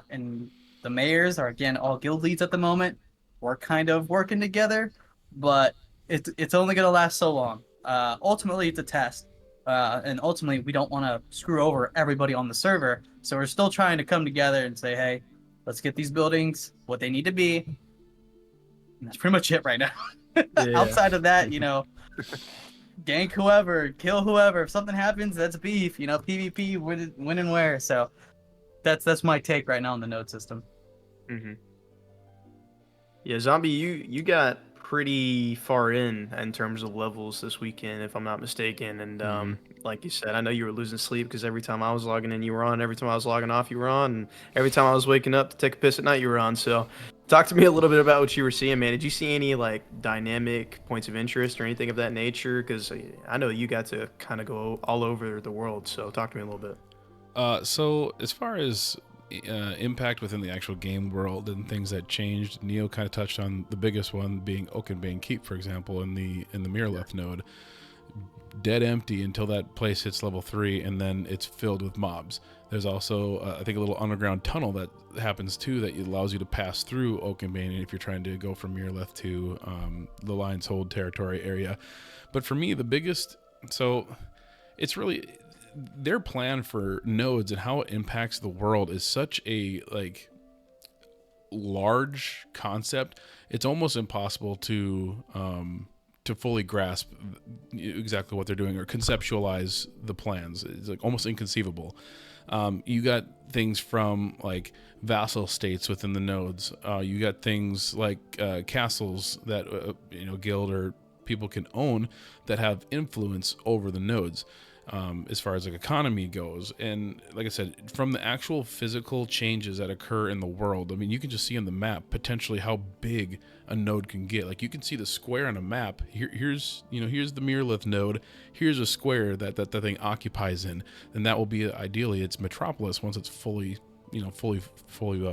and the mayors are again all guild leads at the moment. We're kind of working together, but it's only gonna last so long. Ultimately, it's a test. And ultimately, we don't want to screw over everybody on the server. So we're still trying to come together and say, hey, let's get these buildings what they need to be. And that's pretty much it right now. Yeah. Outside of that, gank whoever, kill whoever. If something happens, that's beef. PvP, win and wear. So that's my take right now on the node system. Mm-hmm. Yeah, Zombie, you got pretty far in terms of levels this weekend, if I'm not mistaken. And like you said, I know you were losing sleep because every time I was logging in, you were on. Every time I was logging off, you were on. And every time I was waking up to take a piss at night, you were on. So talk to me a little bit about what you were seeing, man. Did you see any like dynamic points of interest or anything of that nature? Because I know you got to kind of go all over the world. So talk to me a little bit. So as far as impact within the actual game world and things that changed, Neo kind of touched on the biggest one being Oakenbane Keep, for example, in the Mirrorleth node. Dead empty until that place hits level 3, and then it's filled with mobs. There's also, I think, a little underground tunnel that happens too that allows you to pass through Oakenbane if you're trying to go from Mirrorleth to the Lion's Hold territory area. But for me, the biggest, so it's really their plan for nodes and how it impacts the world is such a large concept. It's almost impossible to fully grasp exactly what they're doing or conceptualize the plans. It's like almost inconceivable. You got things from like vassal states within the nodes. You got things like castles that guild or people can own that have influence over the nodes. As far as like economy goes, and like I said, from the actual physical changes that occur in the world, I mean, you can just see on the map potentially how big a node can get. Like you can see the square on a map. Here's the Mirrorlith node. Here's a square that thing occupies in, and that will be ideally its metropolis once it's fully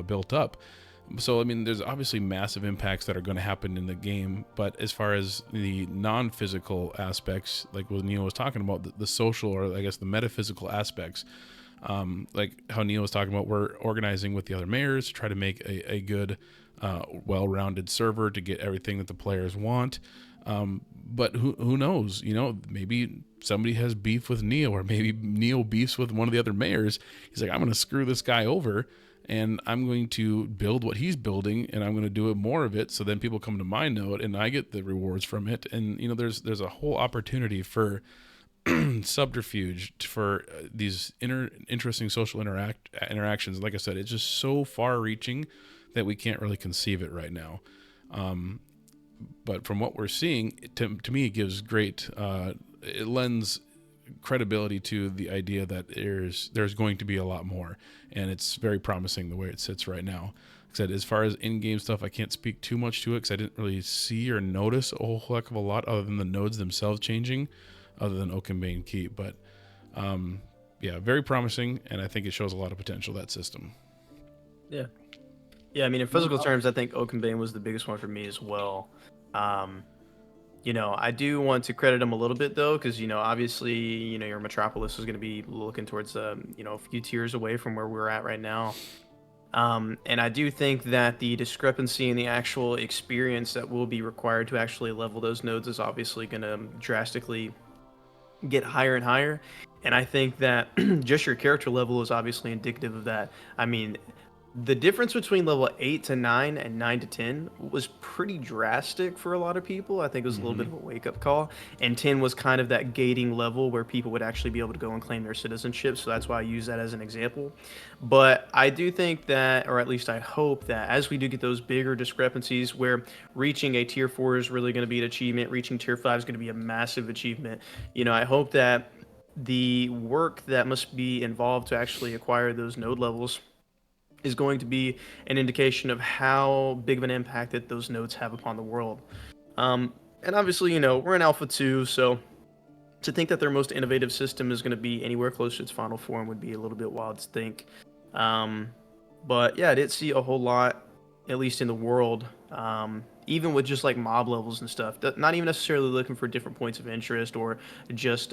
built up. So, I mean, there's obviously massive impacts that are going to happen in the game, but as far as the non-physical aspects, like what Neo was talking about, the social or I guess the metaphysical aspects, like how Neo was talking about, we're organizing with the other mayors to try to make a good, well-rounded server to get everything that the players want. But who knows? Maybe somebody has beef with Neo, or maybe Neo beefs with one of the other mayors. He's like, I'm going to screw this guy over, and I'm going to build what he's building, and I'm going to do it more of it, so then people come to my node, and I get the rewards from it. And there's a whole opportunity for subterfuge for these interesting social interactions. Like I said, it's just so far-reaching that we can't really conceive it right now. But from what we're seeing, to me, it gives great. It lends credibility to the idea that there's going to be a lot more, and it's very promising the way it sits right now. Like I said, as far as in-game stuff, I can't speak too much to it because I didn't really see or notice a whole heck of a lot other than the nodes themselves changing, other than Oakenbane Keep. But yeah, very promising, and I think it shows a lot of potential, that system. Yeah. I mean, in physical terms, I think Oakenbane was the biggest one for me as well. I do want to credit them a little bit though, because obviously, your metropolis is going to be looking towards a few tiers away from where we're at right now. And I do think that the discrepancy in the actual experience that will be required to actually level those nodes is obviously going to drastically get higher and higher. And I think that just your character level is obviously indicative of that. I mean, the difference between level 8 to 9 and 9 to 10 was pretty drastic for a lot of people. I think it was a little bit of a wake up call. And 10 was kind of that gating level where people would actually be able to go and claim their citizenship. So that's why I use that as an example. But I do think that, or at least I hope that, as we do get those bigger discrepancies where reaching a tier 4 is really going to be an achievement, reaching tier 5 is going to be a massive achievement. I hope that the work that must be involved to actually acquire those node levels is going to be an indication of how big of an impact that those nodes have upon the world. And obviously, we're in Alpha 2, so to think that their most innovative system is going to be anywhere close to its final form would be a little bit wild to think. But yeah, I did see a whole lot, at least in the world, even with just like mob levels and stuff. Not even necessarily looking for different points of interest or just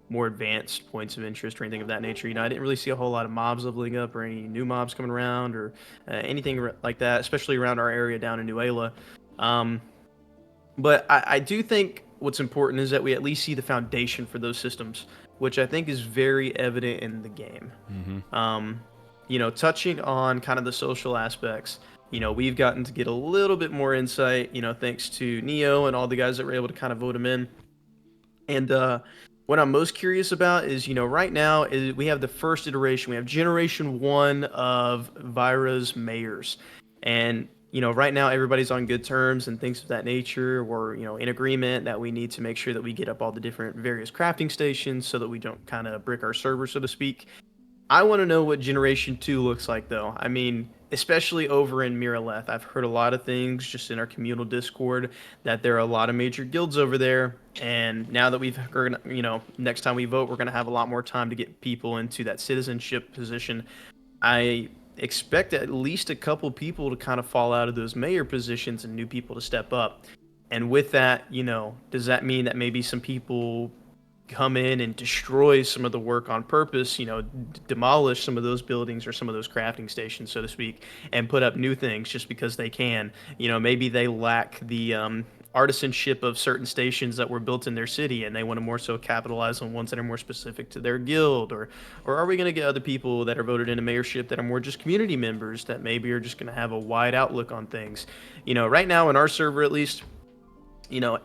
more advanced points of interest or anything of that nature. I didn't really see a whole lot of mobs leveling up or any new mobs coming around or anything like that, especially around our area down in New Ayla. But I do think what's important is that we at least see the foundation for those systems, which I think is very evident in the game. Touching on kind of the social aspects, we've gotten to get a little bit more insight, thanks to Neo and all the guys that were able to kind of vote him in. And what I'm most curious about is, right now we have the first iteration. We have generation 1 of Vira's mayors. And, right now everybody's on good terms and things of that nature. We're, in agreement that we need to make sure that we get up all the different various crafting stations so that we don't kind of brick our server, so to speak. I want to know what Generation 2 looks like, though. I mean, especially over in Miraleth. I've heard a lot of things just in our communal Discord that there are a lot of major guilds over there. And now that next time we vote, we're going to have a lot more time to get people into that citizenship position. I expect at least a couple people to kind of fall out of those mayor positions and new people to step up. And with that, does that mean that maybe some people come in and destroy some of the work on purpose, demolish some of those buildings or some of those crafting stations, so to speak, and put up new things just because they can? Maybe they lack the artisanship of certain stations that were built in their city and they want to more so capitalize on ones that are more specific to their guild, or are we going to get other people that are voted into mayorship that are more just community members that maybe are just going to have a wide outlook on things? Right now in our server, at least,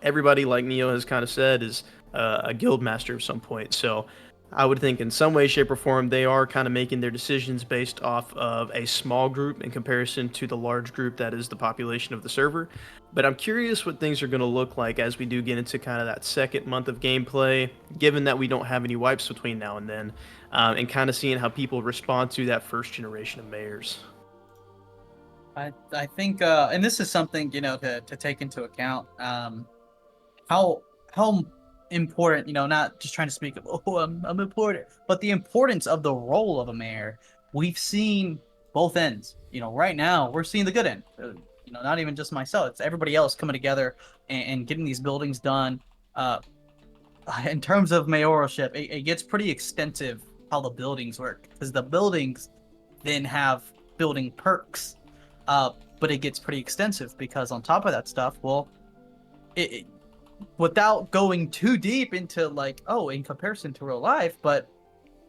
everybody, like Neo has kind of said, is a guild master of some point. So I would think in some way, shape, or form, they are kind of making their decisions based off of a small group in comparison to the large group that is the population of the server. But I'm curious what things are going to look like as we do get into kind of that second month of gameplay, given that we don't have any wipes between now and then, and kind of seeing how people respond to that first generation of mayors. I think, and this is something to take into account. How important, not just trying to speak of, I'm important, but the importance of the role of a mayor. We've seen both ends. Right now we're seeing the good end. Not even just myself; it's everybody else coming together and getting these buildings done. In terms of mayoralship, it gets pretty extensive how the buildings work, because the buildings then have building perks. But it gets pretty extensive because on top of that stuff, well, without going too deep into in comparison to real life, but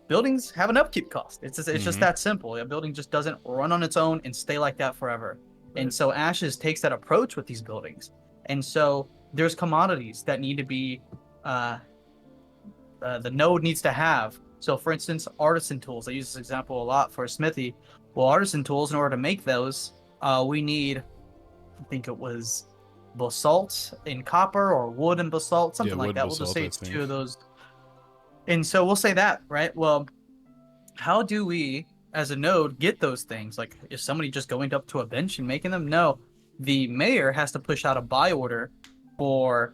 buildings have an upkeep cost. It's just that simple. A building just doesn't run on its own and stay like that forever. Right. And so Ashes takes that approach with these buildings. And so there's commodities that need to be the node needs to have. So for instance, artisan tools. I use this example a lot for a smithy. Well, artisan tools, in order to make those, we need, I think it was basalt in copper or wood and basalt, something like that. We'll just say it's two of those. And so we'll say that, right? Well, how do we, as a node, get those things? Like, is somebody just going up to a bench and making them? No. The mayor has to push out a buy order for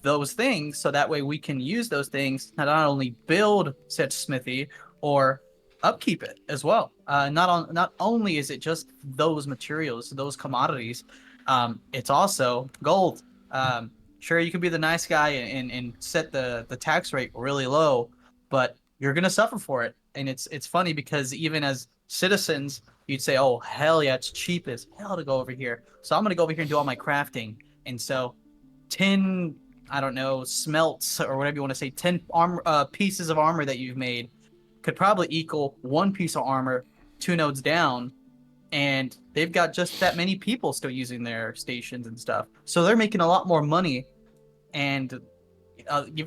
those things, so that way we can use those things to not only build said smithy or upkeep it as well. Not only is it just those materials, those commodities, it's also gold. Sure, you could be the nice guy and set the tax rate really low, but you're gonna suffer for it. And it's funny because even as citizens, you'd say, "Oh hell yeah, it's cheap as hell to go over here." So I'm gonna go over here and do all my crafting. And so 10, I don't know, smelts or whatever you want to say, 10 pieces of armor that you've made could probably equal one piece of armor 2 nodes down, and they've got just that many people still using their stations and stuff. So they're making a lot more money, and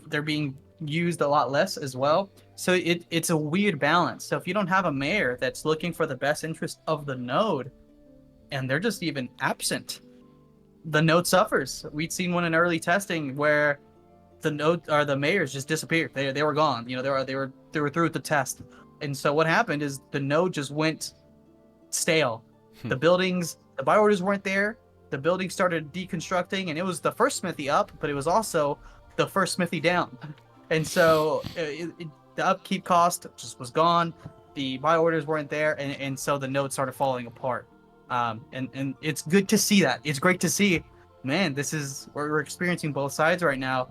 they're being used a lot less as well. So it's a weird balance. So if you don't have a mayor that's looking for the best interest of the node, and they're just even absent, the node suffers. We'd seen one in early testing where the node or the mayors just disappeared. They were gone. You know, they were through with the test. And so what happened is the node just went stale. The buildings, the buy orders weren't there. The building started deconstructing, and it was the first smithy up, but it was also the first smithy down. And so the upkeep cost just was gone. The buy orders weren't there, and so the node started falling apart. And it's good to see that. It's great to see, man, this is we're experiencing both sides right now.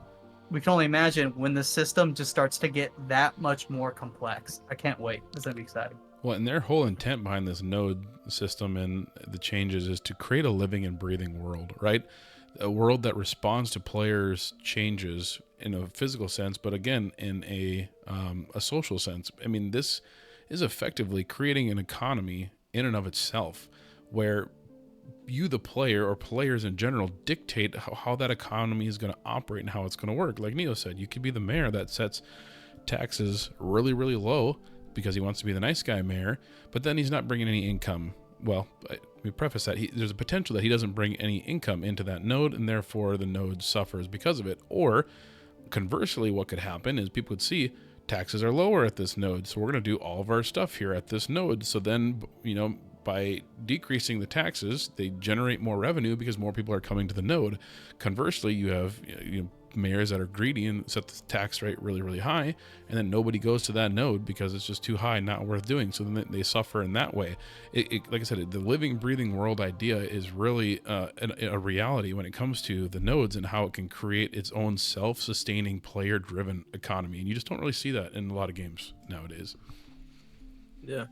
We can only imagine when the system just starts to get that much more complex. I can't wait. It's gonna be exciting. Well, and their whole intent behind this node system and the changes is to create a living and breathing world, right? A world that responds to players' changes in a physical sense, but again, in a social sense. I mean, this is effectively creating an economy in and of itself, where you, the player, or players in general, dictate how that economy is going to operate and how it's going to work. Like Neo said, you could be the mayor that sets taxes really, really low because he wants to be the nice guy mayor, but then he's not bringing any income. Well, let me preface that there's a potential that he doesn't bring any income into that node, and therefore the node suffers because of it. Or conversely, what could happen is people would see taxes are lower at this node, so we're going to do all of our stuff here at this node. So then, by decreasing the taxes, they generate more revenue because more people are coming to the node. Conversely, you have mayors that are greedy and set the tax rate really, really high, and then nobody goes to that node because it's just too high, not worth doing. So then they suffer in that way. Like I said, the living, breathing world idea is really a reality when it comes to the nodes and how it can create its own self-sustaining, player-driven economy. And you just don't really see that in a lot of games nowadays. Yeah.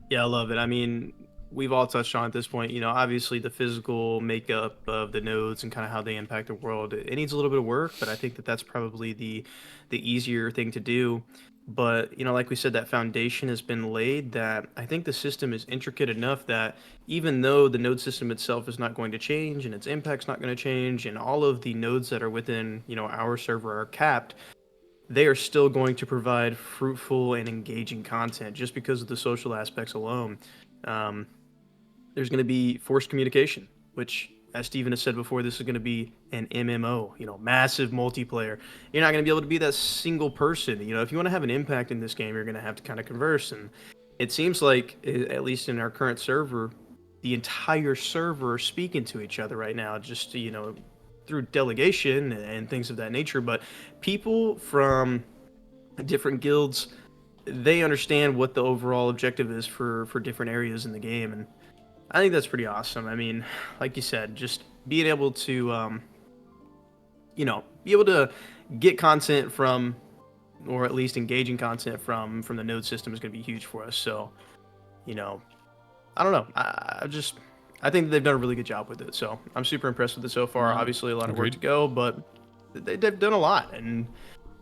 Yeah, I love it. I mean, we've all touched on at this point, obviously the physical makeup of the nodes and kind of how they impact the world. It needs a little bit of work, but I think that that's probably the easier thing to do. But, like we said, that foundation has been laid, that I think the system is intricate enough that even though the node system itself is not going to change and its impact's not going to change, and all of the nodes that are within, our server are capped, they are still going to provide fruitful and engaging content just because of the social aspects alone. There's going to be forced communication, which, as Steven has said before, this is going to be an MMO, massive multiplayer. You're not going to be able to be that single person. If you want to have an impact in this game, you're going to have to kind of converse. And it seems like, at least in our current server, the entire server are speaking to each other right now, just, through delegation and things of that nature. But people from different guilds, they understand what the overall objective is for different areas in the game, and I think that's pretty awesome. I mean, like you said, just being able to be able to get content from, or at least engaging content from the node system is going to be huge for us. So I don't know, I think they've done a really good job with it, so I'm super impressed with it so far. Obviously, a lot of work Agreed. to go, but they've done a lot, and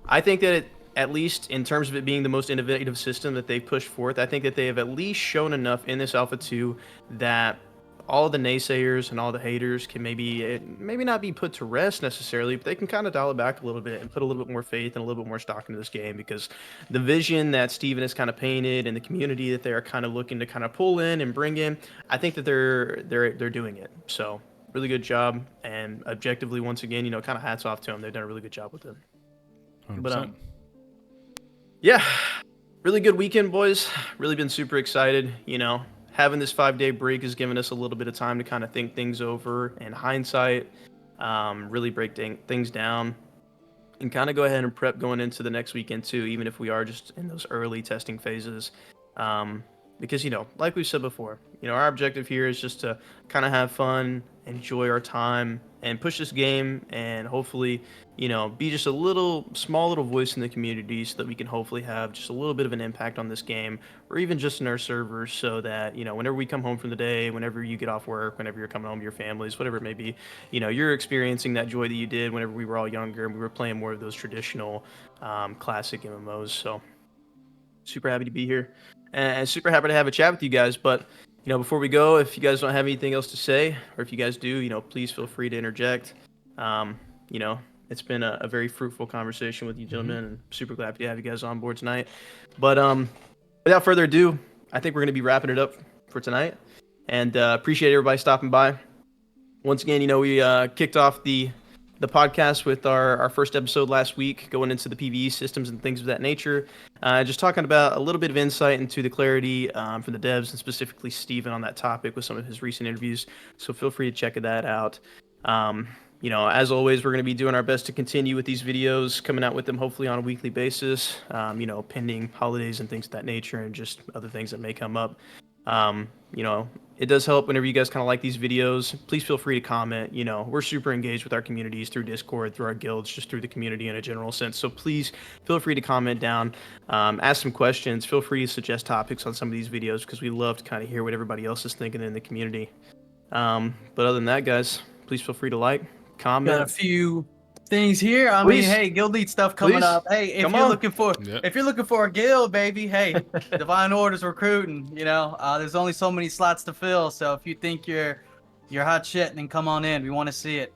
I think that at least in terms of it being the most innovative system that they've pushed forth, I think that they have at least shown enough in this Alpha 2 that all the naysayers and all the haters can maybe not be put to rest necessarily, but they can kind of dial it back a little bit and put a little bit more faith and a little bit more stock into this game, because the vision that Steven has kind of painted and the community that they're kind of looking to kind of pull in and bring in, I think that they're doing it. So really good job, and objectively, once again, kind of hats off to them. They've done a really good job with it. 100%. But yeah, really good weekend, boys. Really been super excited. Having this 5-day break has given us a little bit of time to kind of think things over in hindsight, really break things down, and kind of go ahead and prep going into the next weekend too, even if we are just in those early testing phases. Because, like we said before, our objective here is just to kind of have fun enjoy our time, and push this game, and hopefully, be just a small little voice in the community so that we can hopefully have just a little bit of an impact on this game, or even just in our servers, so that, whenever we come home from the day, whenever you get off work, whenever you're coming home to your families, whatever it may be, you're experiencing that joy that you did whenever we were all younger and we were playing more of those traditional classic MMOs. So super happy to be here and super happy to have a chat with you guys. But before we go, if you guys don't have anything else to say, or if you guys do, please feel free to interject. It's been a very fruitful conversation with you gentlemen, and super glad to have you guys on board tonight. But without further ado, I think we're going to be wrapping it up for tonight, and appreciate everybody stopping by. Once again, we kicked off the podcast with our first episode last week, going into the PvE systems and things of that nature. Just talking about a little bit of insight into the clarity from the devs, and specifically Steven on that topic with some of his recent interviews. So feel free to check that out. As always, we're going to be doing our best to continue with these videos, coming out with them hopefully on a weekly basis, pending holidays and things of that nature, and just other things that may come up. It does help whenever you guys kind of like these videos. Please feel free to comment. We're super engaged with our communities through Discord, through our guilds, just through the community in a general sense. So please feel free to comment down, ask some questions. Feel free to suggest topics on some of these videos, because we love to kind of hear what everybody else is thinking in the community. But other than that, guys, please feel free to like, comment. Got a few things here. I Please. mean, hey, guild lead stuff coming Please. up. Hey, if Come you're on. looking for if you're looking for a guild, baby, hey, Divine Order's recruiting. There's only so many slots to fill. So if you think you're hot shit, then come on in. We want to see it.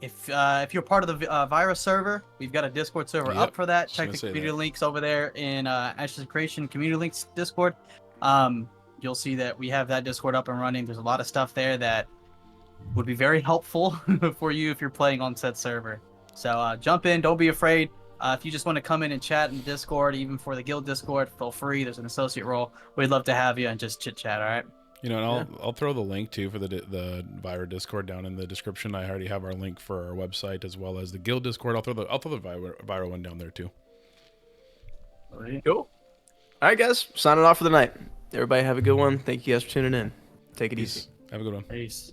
If you're part of the virus server, we've got a Discord server up for that. Check the community links over there in Ashes Creation community links Discord. You'll see that we have that Discord up and running. There's a lot of stuff there that would be very helpful for you if you're playing on said server. So jump in, don't be afraid. If you just want to come in and chat in Discord, even for the guild Discord, feel free. There's an associate role. We'd love to have you and just chit chat. All right. And I'll throw the link too for the Vira Discord down in the description. I already have our link for our website as well as the guild Discord. I'll throw the Vira one down there too. Cool. All right, guys, signing off for the night. Everybody have a good one. Thank you guys for tuning in. Take it easy. Have a good one. Peace.